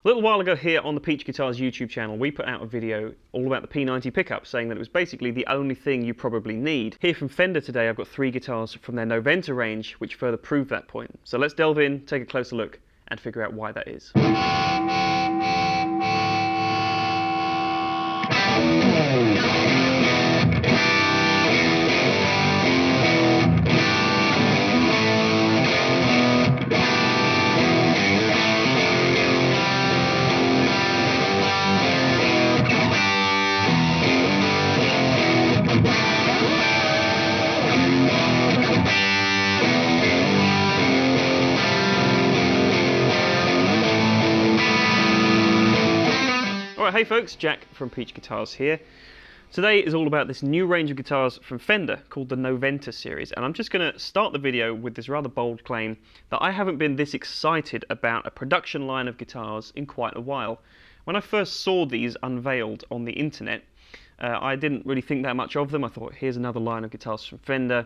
A little while ago here on the Peach Guitars YouTube channel, we put out a video all about the P90 pickup, saying that it was basically the only thing you probably need. Here from Fender today, I've got 3 guitars from their Noventa range, which further prove that point. So let's delve in, take a closer look, and figure out why that is. Alright, hey folks, Jack from Peach Guitars here. Today is all about this new range of guitars from Fender called the Noventa series, and I'm just going to start the video with this rather bold claim that I haven't been this excited about a production line of guitars in quite a while. When I first saw these unveiled on the internet, I didn't really think that much of them. I thought, here's another line of guitars from Fender,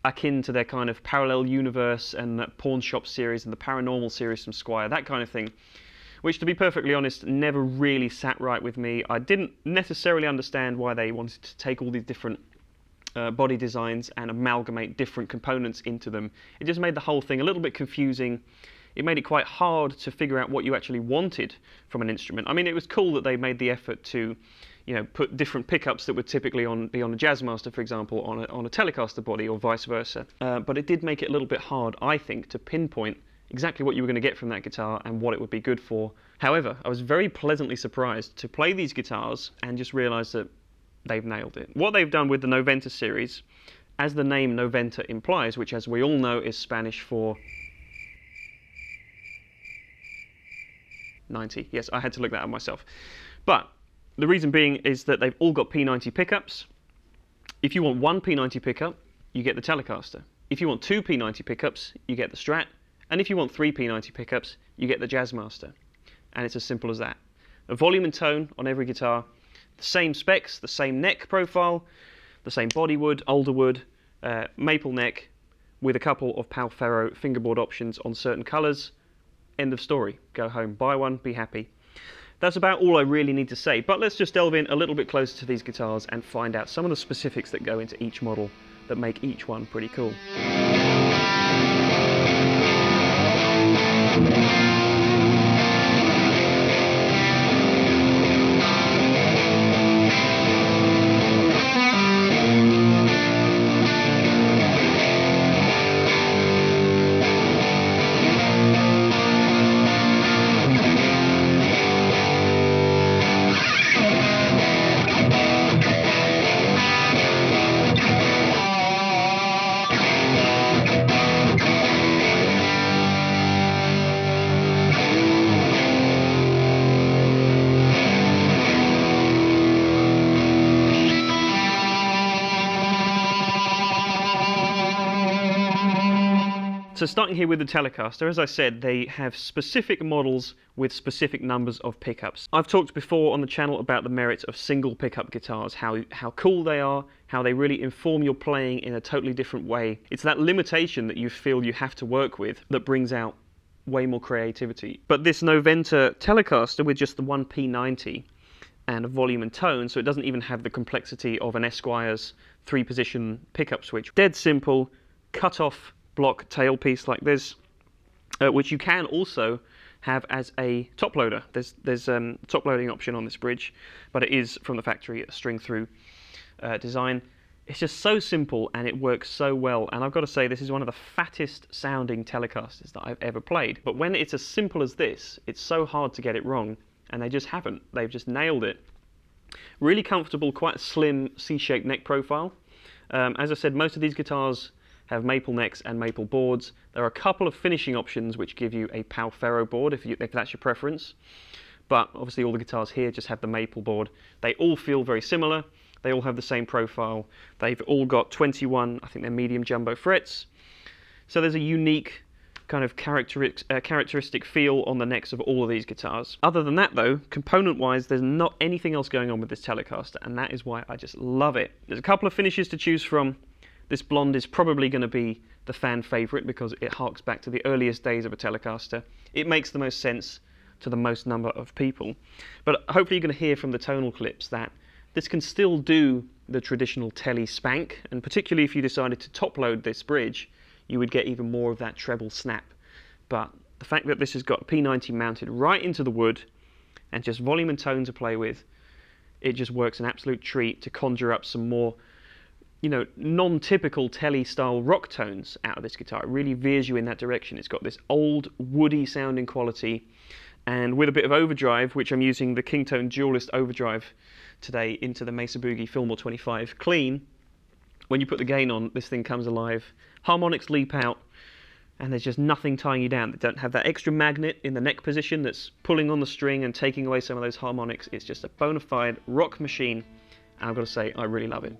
akin to their kind of Parallel Universe and the Pawn Shop series and the Paranormal series from Squier, that kind of thing. Which, to be perfectly honest, never really sat right with me. I didn't necessarily understand why they wanted to take all these different body designs and amalgamate different components into them. It just made the whole thing a little bit confusing. It made it quite hard to figure out what you actually wanted from an instrument. I mean, it was cool that they made the effort to, you know, put different pickups that would typically be on a jazzmaster, for example, on a telecaster body, or vice versa. But it did make it a little bit hard, I think, to pinpoint exactly what you were going to get from that guitar and what it would be good for. However, I was very pleasantly surprised to play these guitars and just realise that they've nailed it. What they've done with the Noventa series, as the name Noventa implies, which as we all know is Spanish for 90. Yes, I had to look that up myself. But the reason being is that they've all got P90 pickups. If you want one P90 pickup, you get the Telecaster. If you want 2 P90 pickups, you get the Strat. And if you want 3 P90 pickups, you get the Jazzmaster. And it's as simple as that. The volume and tone on every guitar, the same specs, the same neck profile, the same body wood, alder wood, maple neck, with a couple of Pal Ferro fingerboard options on certain colours. End of story. Go home, buy one, be happy. That's about all I really need to say, but let's just delve in a little bit closer to these guitars and find out some of the specifics that go into each model that make each one pretty cool. So starting here with the Telecaster, as I said, they have specific models with specific numbers of pickups. I've talked before on the channel about the merits of single pickup guitars, how cool they are, how they really inform your playing in a totally different way. It's that limitation that you feel you have to work with that brings out way more creativity. But this Noventa Telecaster with just the one P90 and a volume and tone, so it doesn't even have the complexity of an Esquire's 3-position pickup switch. Dead simple, cut off block tailpiece like this, which you can also have as a top loader. There's a top loading option on this bridge, but it is from the factory a string through design. It's just so simple and it works so well, and I've got to say this is one of the fattest sounding Telecasters that I've ever played. But when it's as simple as this, it's so hard to get it wrong, and they just haven't. They've just nailed it. Really comfortable, quite a slim C-shaped neck profile. As I said, most of these guitars have maple necks and maple boards. There are a couple of finishing options which give you a Pal Ferro board if that's your preference, but obviously all the guitars here just have the maple board. They all feel very similar, they all have the same profile, they've all got 21, I think they're medium jumbo frets, so there's a unique kind of characteristic feel on the necks of all of these guitars. Other than that though, component wise, there's not anything else going on with this Telecaster, and that is why I just love it. There's a couple of finishes to choose from. This blonde is probably going to be the fan favourite because it harks back to the earliest days of a Telecaster. It makes the most sense to the most number of people. But hopefully you're going to hear from the tonal clips that this can still do the traditional tele spank, and particularly if you decided to top load this bridge, you would get even more of that treble snap. But the fact that this has got P90 mounted right into the wood and just volume and tone to play with, it just works an absolute treat to conjure up some more, you know, non-typical tele style rock tones out of this guitar. It really veers you in that direction. It's got this old woody sounding quality, and with a bit of overdrive, which I'm using the Kingtone Dualist overdrive today into the Mesa Boogie Fillmore 25 clean, when you put the gain on, this thing comes alive. Harmonics leap out, and there's just nothing tying you down. They don't have that extra magnet in the neck position that's pulling on the string and taking away some of those harmonics. It's just a bona fide rock machine, and I've got to say, I really love it.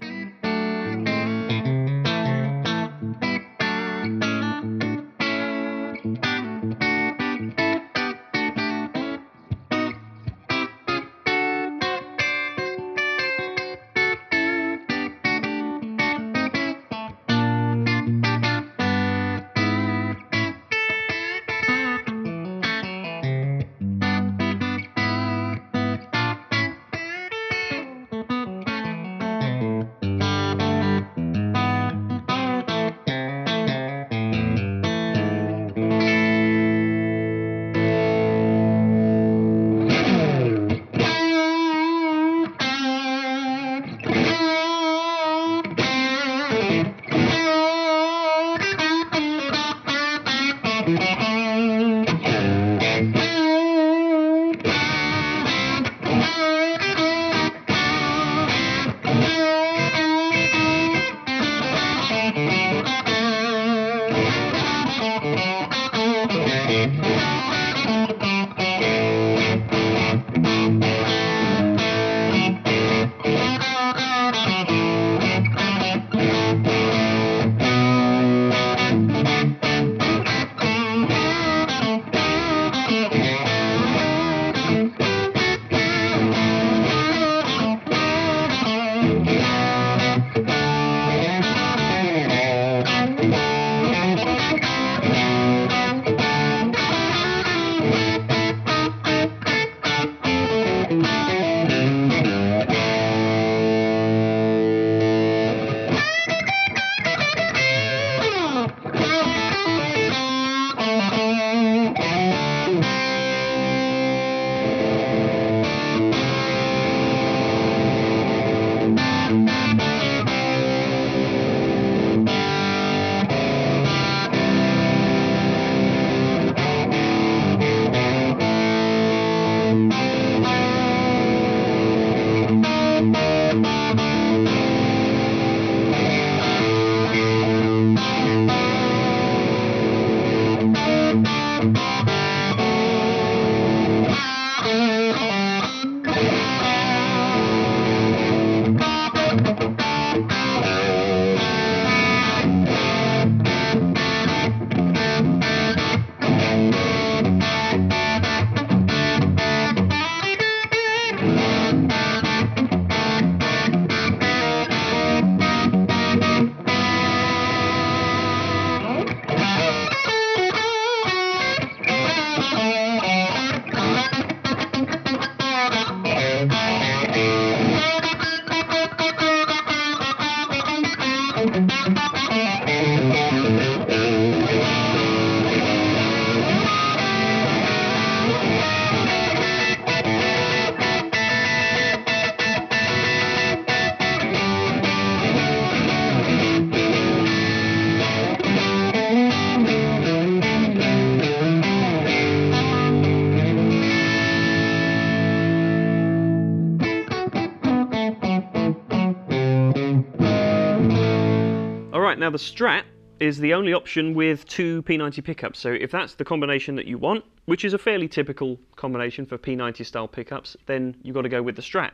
Now the Strat is the only option with two P90 pickups, so if that's the combination that you want, which is a fairly typical combination for P90 style pickups, then you've got to go with the Strat.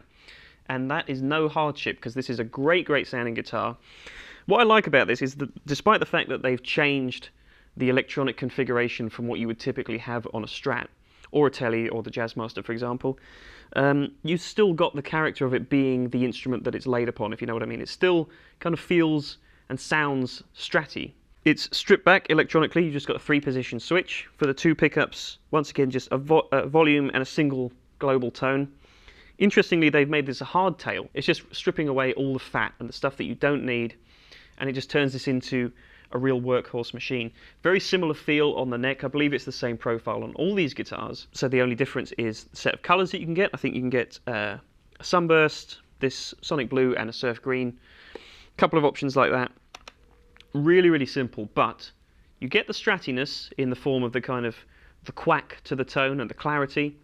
And that is no hardship, because this is a great sounding guitar. What I like about this is that despite the fact that they've changed the electronic configuration from what you would typically have on a Strat, or a Tele, or the Jazzmaster for example, you've still got the character of it being the instrument that it's laid upon, if you know what I mean. It still kind of feels and sounds Stratty. It's stripped back electronically. You've just got a 3-position switch. For the 2 pickups, once again, just a volume and a single global tone. Interestingly, they've made this a hardtail. It's just stripping away all the fat and the stuff that you don't need, and it just turns this into a real workhorse machine. Very similar feel on the neck. I believe it's the same profile on all these guitars. So the only difference is the set of colours that you can get. I think you can get a sunburst, this sonic blue, and a surf green. A couple of options like that. Really, really simple, but you get the stratiness in the form of the kind of the quack to the tone and the clarity,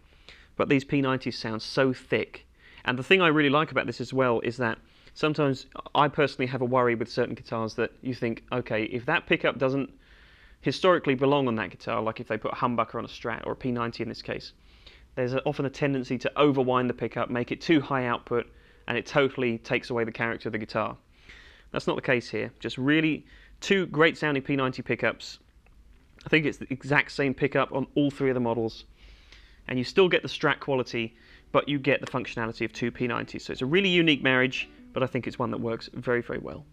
but these P90s sound so thick. And the thing I really like about this as well is that sometimes I personally have a worry with certain guitars that you think, okay, if that pickup doesn't historically belong on that guitar, like if they put a humbucker on a Strat or a P90 in this case, there's often a tendency to overwind the pickup, make it too high output, and it totally takes away the character of the guitar. That's not the case here. Just really 2 great sounding P90 pickups. I think it's the exact same pickup on all 3 of the models. And you still get the Strat quality, but you get the functionality of 2 P90s. So it's a really unique marriage, but I think it's one that works very, very well.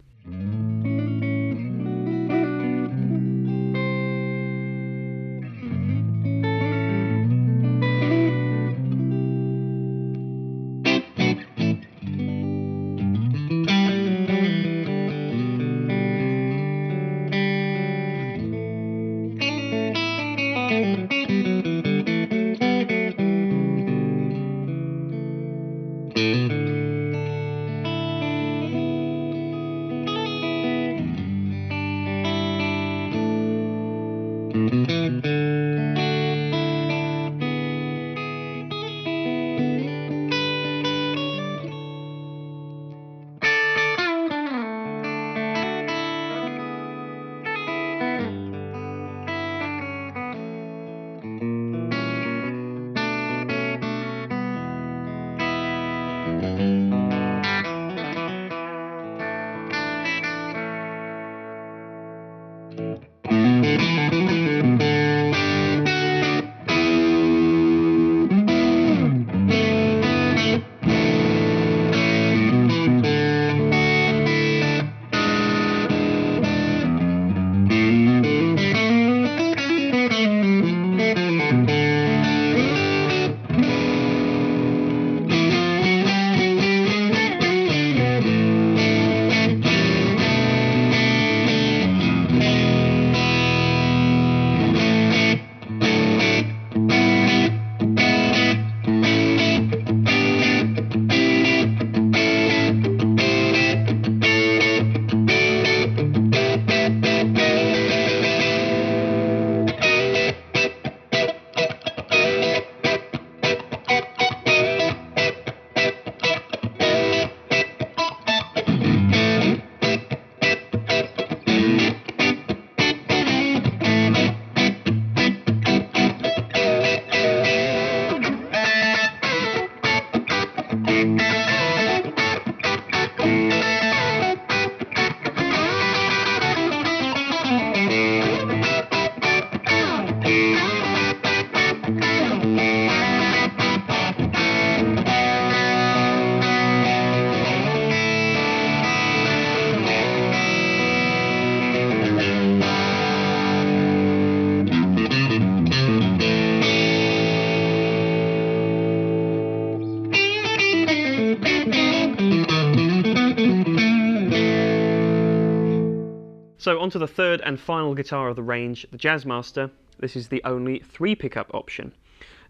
So onto the third and final guitar of the range, the Jazzmaster. This is the only 3 pickup option.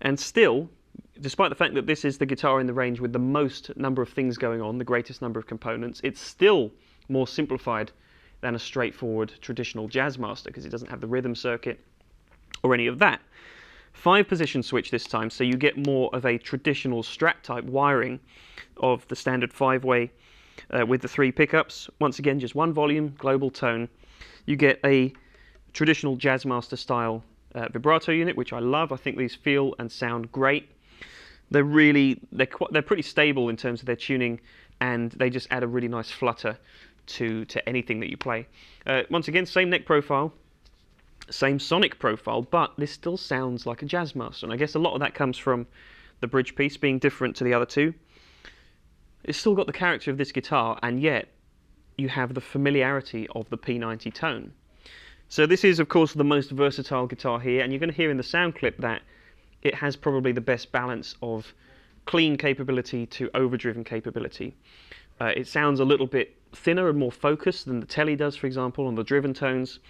And still, despite the fact that this is the guitar in the range with the most number of things going on, the greatest number of components, it's still more simplified than a straightforward traditional Jazzmaster because it doesn't have the rhythm circuit or any of that. 5-position switch this time, so you get more of a traditional Strat type wiring of the standard 5-way with the 3 pickups. Once again, just 1 volume, global tone. You get a traditional Jazzmaster style vibrato unit, which I love. I think these feel and sound great. They're pretty stable in terms of their tuning, and they just add a really nice flutter to anything that you play. Once again, same neck profile, same sonic profile, but this still sounds like a Jazzmaster, and I guess a lot of that comes from the bridge piece being different to the other 2. It's still got the character of this guitar, and yet you have the familiarity of the P90 tone. So this is, of course, the most versatile guitar here, and you're going to hear in the sound clip that it has probably the best balance of clean capability to overdriven capability. It sounds a little bit thinner and more focused than the Tele does, for example, on the driven tones.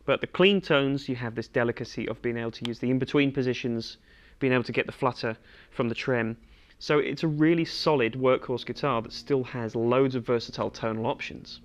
But the clean tones, you have this delicacy of being able to use the in-between positions, being able to get the flutter from the trem. So it's a really solid workhorse guitar that still has loads of versatile tonal options.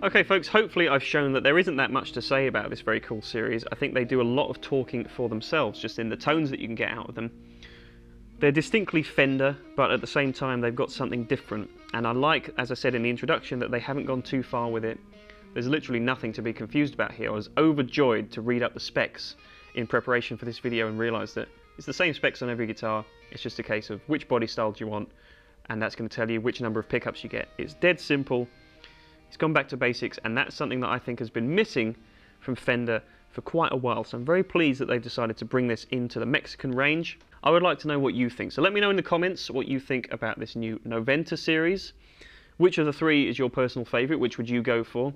Okay folks, hopefully I've shown that there isn't that much to say about this very cool series. I think they do a lot of talking for themselves, just in the tones that you can get out of them. They're distinctly Fender, but at the same time they've got something different. And I like, as I said in the introduction, that they haven't gone too far with it. There's literally nothing to be confused about here. I was overjoyed to read up the specs in preparation for this video and realise that it's the same specs on every guitar. It's just a case of which body style do you want, and that's going to tell you which number of pickups you get. It's dead simple. It's gone back to basics, and that's something that I think has been missing from Fender for quite a while. So I'm very pleased that they've decided to bring this into the Mexican range. I would like to know what you think. So let me know in the comments what you think about this new Noventa series. Which of the three is your personal favourite? Which would you go for?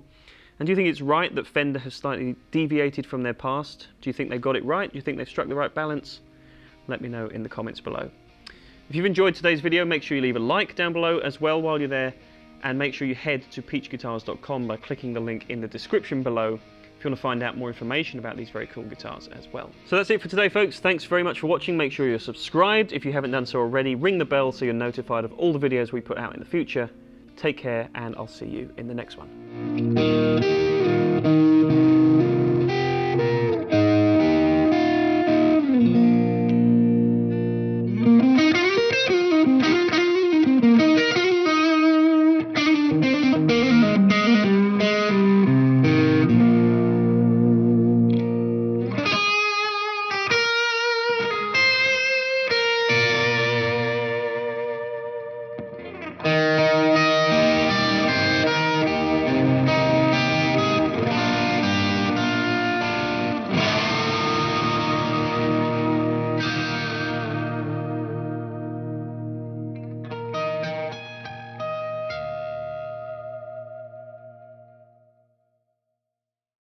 And do you think it's right that Fender has slightly deviated from their past? Do you think they've got it right? Do you think they've struck the right balance? Let me know in the comments below. If you've enjoyed today's video, make sure you leave a like down below as well while you're there. And make sure you head to peachguitars.com by clicking the link in the description below if you want to find out more information about these very cool guitars as well. So that's it for today, folks. Thanks very much for watching. Make sure you're subscribed. If you haven't done so already, ring the bell so you're notified of all the videos we put out in the future. Take care, and I'll see you in the next one.